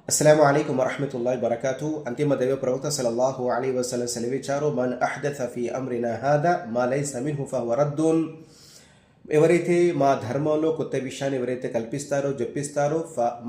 అస్సలాము అలైకుం వరహ్మతుల్లాహి వబరకాతు. అంతిమ దైవ ప్రవక్త సల్లల్లాహు అలైహి వసల్లం సెలవిచ్చారు, మన్ అహ్దథ ఫీ అమ్రినా హాదా మా లైస మిన్హు ఫహువ రద్దున్. ఎవరైతే మా ధర్మంలో కొత్త విషయాన్ని ఎవరైతే కల్పిస్తారో జప్పిస్తారో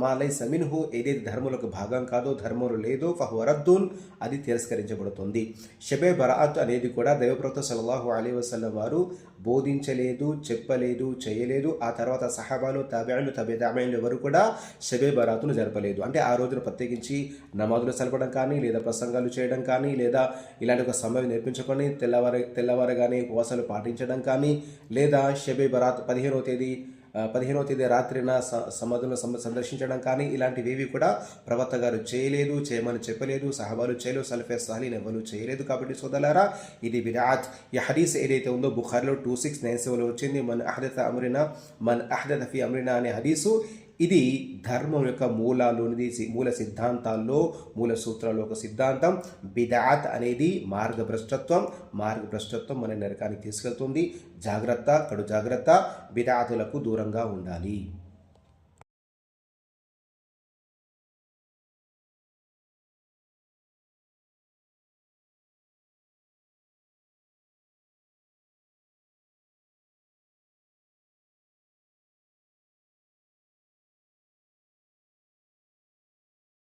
మా లైస మిన్హు, ఏదైతే ధర్మంలోకి భాగం కాదో ధర్మంలో లేదో ఫహువ రద్దున్, అది తిరస్కరించబడుతుంది. షబే బరాత్ అనేది కూడా దైవప్రవక్త సల్లల్లాహు అలైహి వసల్లం వారు బోధించలేదు, చెప్పలేదు, చేయలేదు. ఆ తర్వాత సహాబాలు, తాబిఈలు, తబితాబిఈలు ఎవరు కూడా షబే బరాతును జరపలేదు. అంటే ఆ రోజున ప్రత్యేకించి నమాజులు చదవడం కానీ, లేదా ప్రసంగాలు చేయడం కానీ, లేదా ఇలాంటి ఒక సమయం నేర్పించుకొని తెల్లవారగానే ఉపవాసాలు పాటించడం కానీ, లేదా షబే బరాత్ 15వ తేదీ రాత్రిన సమాధులను సందర్శించడం కానీ, ఇలాంటివేవి కూడా ప్రవక్త గారు చేయలేదు, చేయమని చెప్పలేదు. సహబాలు చేయలేదు, సలఫే సాలీన్ ఎవరు చేయలేదు. కాబట్టి సోదరులారా, ఇది బిదఅత్. ఈ హదీస్ ఏదైతే ఉందో బుఖారిలో 2697లో వచ్చింది, మన్ అహ్దథ ఫీ అమ్రినా అనే హదీసు. ఇది ధర్మం యొక్క మూలాలోనిది, మూల సిద్ధాంతాల్లో, మూల సూత్రాల్లో ఒక సిద్ధాంతం. బిదఅత్ అనేది మార్గభ్రష్టత్వం మన నరకానికి తీసుకెళ్తుంది. జాగ్రత్త, కడు జాగ్రత్త, బిదఅతులకు దూరంగా ఉండాలి.